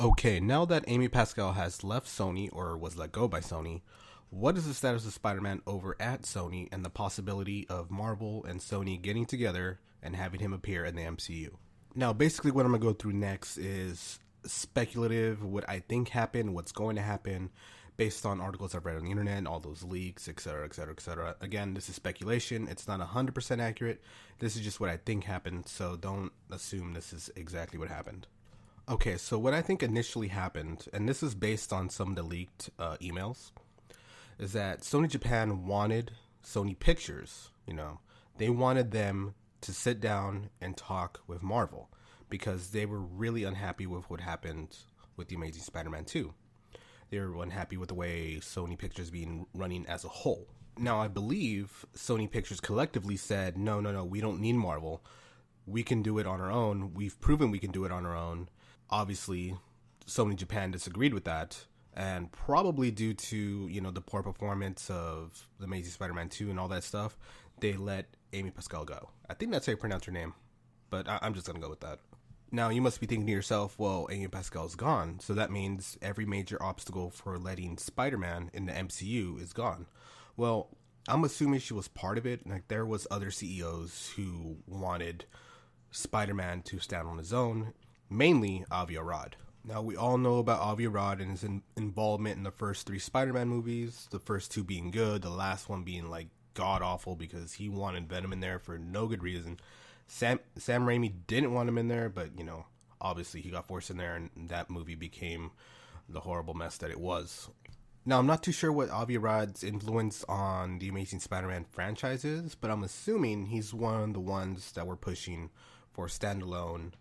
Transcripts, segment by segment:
Okay, now that Amy Pascal has left Sony or was let go by Sony, what is the status of Spider-Man over at Sony and the possibility of Marvel and Sony getting together and having him appear in the MCU? Now, basically, what I'm going to go through next is speculative, what I think happened, what's going to happen, based on articles I've read on the internet, all those leaks, etc., etc., etc. Again, this is speculation. It's not 100% accurate. This is just what I think happened, so don't assume this is exactly what happened. Okay, so what I think initially happened, and this is based on some of the leaked emails, is that Sony Japan wanted Sony Pictures, they wanted them to sit down and talk with Marvel because they were really unhappy with what happened with The Amazing Spider-Man 2. They were unhappy with the way Sony Pictures being running as a whole. Now, I believe Sony Pictures collectively said, no, we don't need Marvel. We can do it on our own. We've proven we can do it on our own. Obviously, Sony Japan disagreed with that, and probably due to, the poor performance of The Amazing Spider-Man 2 and all that stuff, they let Amy Pascal go. I think that's how you pronounce her name, but I'm just going to go with that. Now, you must be thinking to yourself, well, Amy Pascal's gone, so that means every major obstacle for letting Spider-Man in the MCU is gone. Well, I'm assuming she was part of it. Like, there was other CEOs who wanted Spider-Man to stand on his own, mainly Avi Arad. Now, we all know about Avi Arad and his involvement in the first 3 Spider-Man movies, the first 2 being good, the last one being, god-awful because he wanted Venom in there for no good reason. Sam Raimi didn't want him in there, but, obviously he got forced in there, and that movie became the horrible mess that it was. Now, I'm not too sure what Avi Arad's influence on the Amazing Spider-Man franchise is, but I'm assuming he's one of the ones that were pushing for standalone,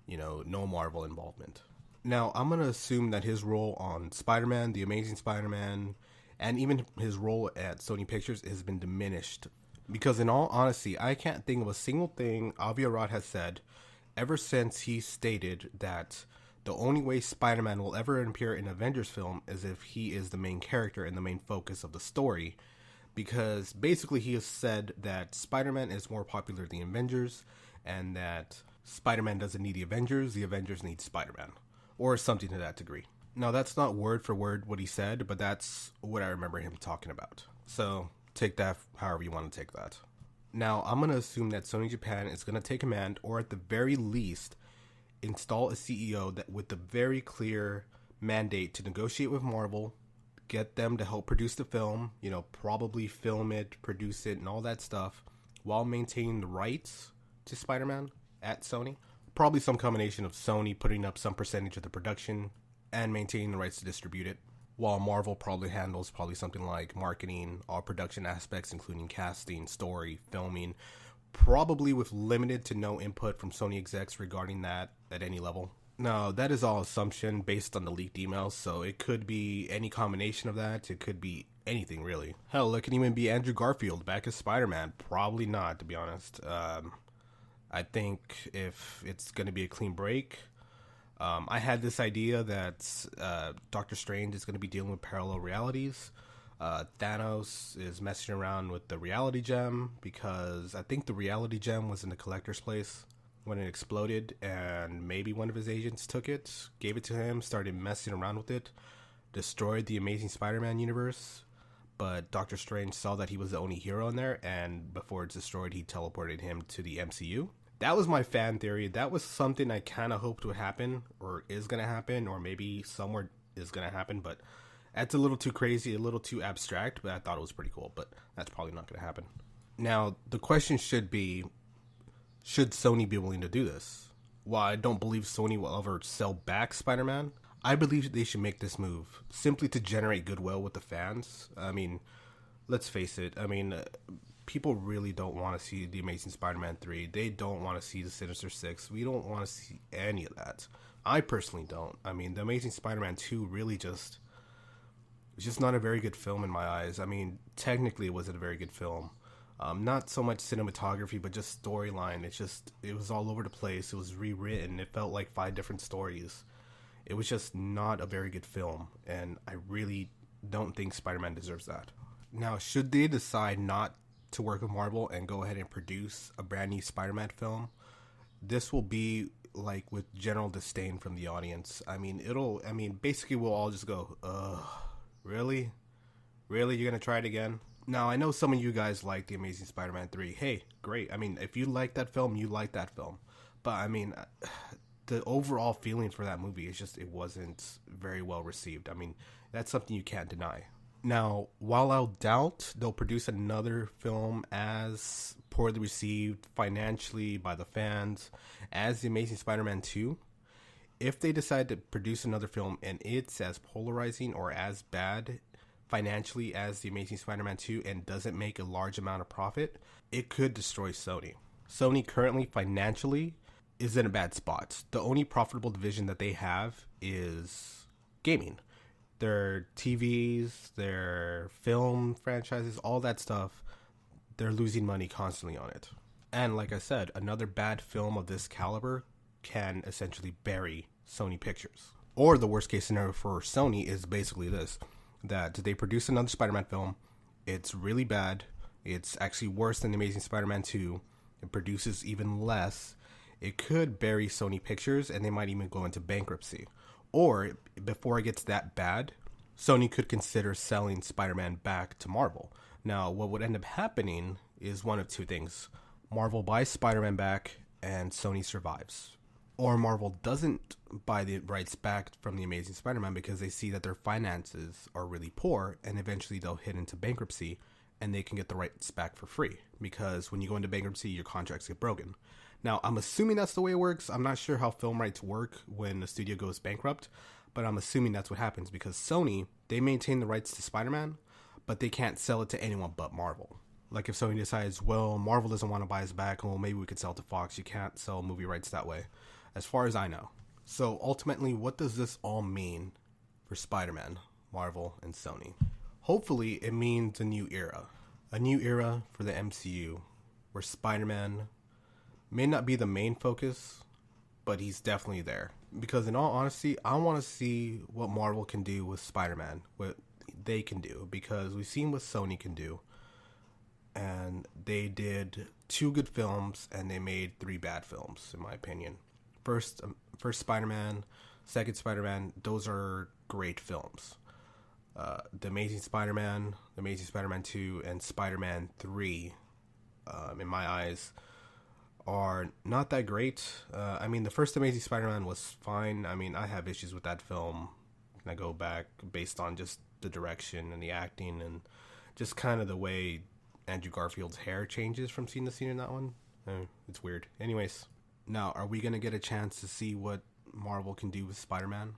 no Marvel involvement. Now, I'm going to assume that his role on Spider-Man, The Amazing Spider-Man, and even his role at Sony Pictures has been diminished. Because in all honesty, I can't think of a single thing Avi Arad has said ever since he stated that the only way Spider-Man will ever appear in an Avengers film is if he is the main character and the main focus of the story. Because basically he has said that Spider-Man is more popular than the Avengers, and that Spider-Man doesn't need the Avengers need Spider-Man. Or something to that degree. Now, that's not word for word what he said, but that's what I remember him talking about. So, take that however you want to take that. Now, I'm going to assume that Sony Japan is going to take command, or at the very least, install a CEO that with a very clear mandate to negotiate with Marvel, get them to help produce the film, probably film it, produce it, and all that stuff, while maintaining the rights to Spider-Man at Sony. Probably some combination of Sony putting up some percentage of the production and maintaining the rights to distribute it, while Marvel probably handles something like marketing, all production aspects, including casting, story, filming, probably with limited to no input from Sony execs regarding that at any level. Now, that is all assumption based on the leaked emails, so it could be any combination of that. It could be anything, really. Hell, it can even be Andrew Garfield back as Spider-Man. Probably not, to be honest. I think if it's going to be a clean break, I had this idea that Doctor Strange is going to be dealing with parallel realities. Thanos is messing around with the reality gem because I think the reality gem was in the collector's place when it exploded, and maybe one of his agents took it, gave it to him, started messing around with it, destroyed the Amazing Spider-Man universe. But Doctor Strange saw that he was the only hero in there, and before it's destroyed, he teleported him to the MCU. That was my fan theory. That was something I kind of hoped would happen, or is going to happen, or maybe somewhere is going to happen, but that's a little too crazy, a little too abstract, but I thought it was pretty cool, but that's probably not going to happen. Now, the question should be, should Sony be willing to do this? While I don't believe Sony will ever sell back Spider-Man, I believe they should make this move simply to generate goodwill with the fans. I mean, let's face it. People really don't want to see The Amazing Spider-Man 3. They don't want to see the Sinister Six. We don't want to see any of that. I personally don't. The Amazing Spider-Man 2 really it's just not a very good film in my eyes. Technically it wasn't a very good film. Not so much cinematography, but just storyline. It was all over the place. It was rewritten. It felt like 5 different stories. It was just not a very good film, and I really don't think Spider-Man deserves that. Now, should they decide not to work with Marvel and go ahead and produce a brand new Spider-Man film, this will be like with general disdain from the audience. Basically we'll all just go, really? Really? You're going to try it again? Now, I know some of you guys like The Amazing Spider-Man 3. Hey, great. I mean, if you like that film, you like that film. But, I mean, the overall feeling for that movie is just, it wasn't very well received. I mean, that's something you can't deny. Now, while I'll doubt they'll produce another film as poorly received financially by the fans as The Amazing Spider-Man 2, if they decide to produce another film and it's as polarizing or as bad financially as The Amazing Spider-Man 2 and doesn't make a large amount of profit, it could destroy Sony. Sony currently financially is in a bad spot. The only profitable division that they have is gaming. Their TVs, their film franchises, all that stuff, they're losing money constantly on it. And like I said, another bad film of this caliber can essentially bury Sony Pictures. Or the worst case scenario for Sony is basically this, that they produce another Spider-Man film, it's really bad, it's actually worse than The Amazing Spider-Man 2, it produces even less, it could bury Sony Pictures and they might even go into bankruptcy. Or, before it gets that bad, Sony could consider selling Spider-Man back to Marvel. Now, what would end up happening is one of two things. Marvel buys Spider-Man back and Sony survives. Or Marvel doesn't buy the rights back from The Amazing Spider-Man because they see that their finances are really poor and eventually they'll hit into bankruptcy and they can get the rights back for free. Because when you go into bankruptcy, your contracts get broken. Now, I'm assuming that's the way it works. I'm not sure how film rights work when the studio goes bankrupt, but I'm assuming that's what happens because Sony, they maintain the rights to Spider-Man, but they can't sell it to anyone but Marvel. Like if Sony decides, well, Marvel doesn't want to buy us back, well, maybe we could sell it to Fox. You can't sell movie rights that way, as far as I know. So ultimately, what does this all mean for Spider-Man, Marvel, and Sony? Hopefully, it means a new era. A new era for the MCU, where Spider-Man may not be the main focus, but he's definitely there. Because in all honesty, I want to see what Marvel can do with Spider-Man, what they can do. Because we've seen what Sony can do. And they did 2 good films, and they made 3 bad films, in my opinion. First Spider-Man, second Spider-Man, those are great films. The Amazing Spider-Man, The Amazing Spider-Man 2, and Spider-Man 3, in my eyes, are not that great. The first Amazing Spider-Man was fine. I have issues with that film. And I go back based on just the direction and the acting and just kind of the way Andrew Garfield's hair changes from scene to scene in that one. It's weird. Anyways, now, are we going to get a chance to see what Marvel can do with Spider-Man?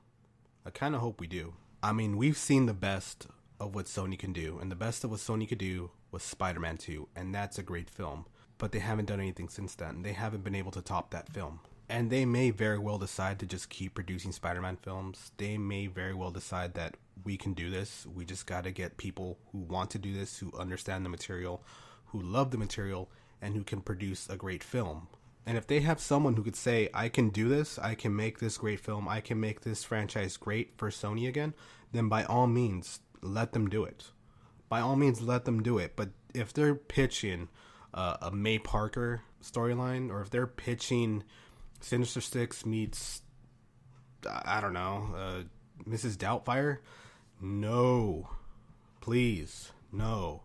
I kind of hope we do. We've seen the best of what Sony can do, and the best of what Sony could do was Spider-Man 2, and that's a great film. But they haven't done anything since then. They haven't been able to top that film. And they may very well decide to just keep producing Spider-Man films. They may very well decide that we can do this. We just got to get people who want to do this, who understand the material, who love the material, and who can produce a great film. And if they have someone who could say, I can do this, I can make this great film, I can make this franchise great for Sony again, then by all means, let them do it. By all means, let them do it. But if they're pitching a May Parker storyline, or if they're pitching Sinister Six meets, I don't know, Mrs. Doubtfire, no. Please, no.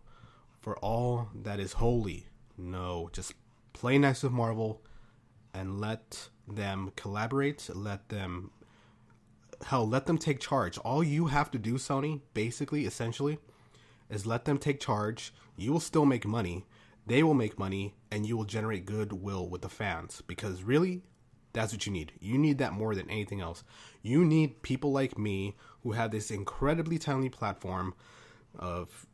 For all that is holy, no. Just play nice with Marvel and let them collaborate, let them take charge. All you have to do, Sony, basically, essentially, is let them take charge. You will still make money. They will make money, and you will generate goodwill with the fans. Because really, that's what you need. You need that more than anything else. You need people like me who have this incredibly tiny platform of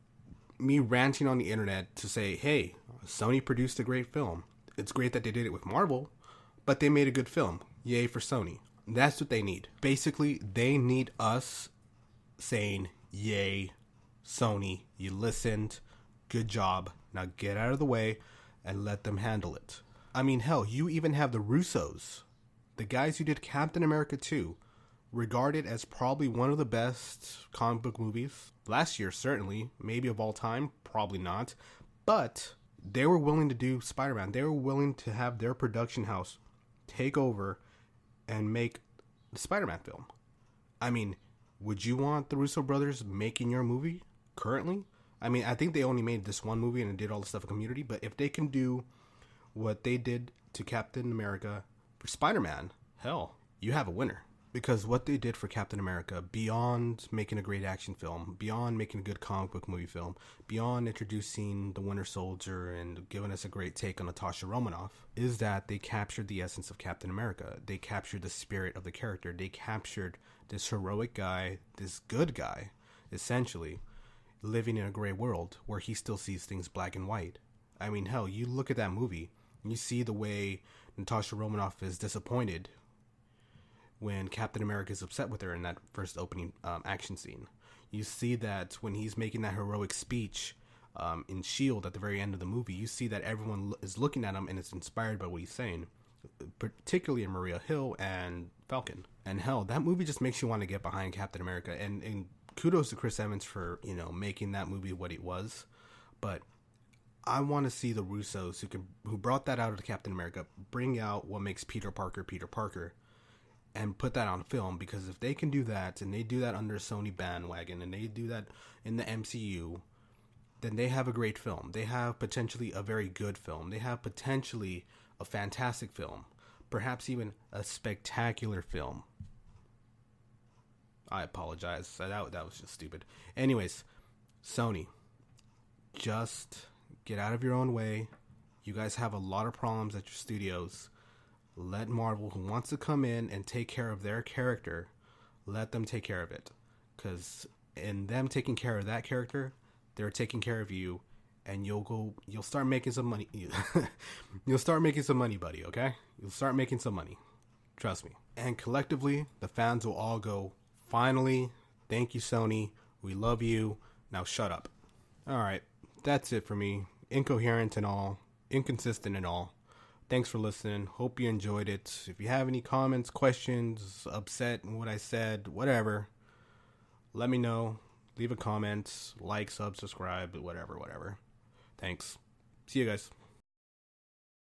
me ranting on the internet to say, hey, Sony produced a great film. It's great that they did it with Marvel, but they made a good film. Yay for Sony. That's what they need. Basically, they need us saying, yay, Sony, you listened, good job, now get out of the way and let them handle it. Hell, you even have the Russos, the guys who did Captain America 2, regarded as probably one of the best comic book movies. Last year, certainly. Maybe of all time. Probably not. But they were willing to do Spider-Man. They were willing to have their production house take over and make the Spider-Man film. I mean, would you want the Russo brothers making your movie currently? I mean, I think they only made this one movie and did all the stuff in Community, but if they can do what they did to Captain America for Spider-Man, hell, you have a winner. Because what they did for Captain America, beyond making a great action film, beyond making a good comic book movie film, beyond introducing the Winter Soldier and giving us a great take on Natasha Romanoff, is that they captured the essence of Captain America. They captured the spirit of the character. They captured this heroic guy, this good guy, essentially, living in a gray world where he still sees things black and white. I mean, hell, you look at that movie, and you see the way Natasha Romanoff is disappointed when Captain America is upset with her in that first opening action scene. You see that when he's making that heroic speech in S.H.I.E.L.D. at the very end of the movie, you see that everyone is looking at him and is inspired by what he's saying, particularly in Maria Hill and Falcon. And hell, that movie just makes you want to get behind Captain America. And kudos to Chris Evans for, making that movie what it was. But I want to see the Russos who brought that out of Captain America bring out what makes Peter Parker, and put that on film, because if they can do that, and they do that under Sony bandwagon, and they do that in the MCU, then they have a great film. They have potentially a very good film. They have potentially a fantastic film. Perhaps even a spectacular film. I apologize. That was just stupid. Anyways, Sony, just get out of your own way. You guys have a lot of problems at your studios. Let Marvel, who wants to come in and take care of their character, let them take care of it. Because in them taking care of that character, they're taking care of you, and you'll start making some money. You'll start making some money, buddy, okay? You'll start making some money. Trust me. And collectively, the fans will all go, finally, thank you, Sony. We love you. Now shut up. All right, that's it for me. Incoherent and all. Inconsistent and all. Thanks for listening. Hope you enjoyed it. If you have any comments, questions, upset in what I said, whatever, let me know. Leave a comment, like, subscribe, whatever. Thanks. See you guys.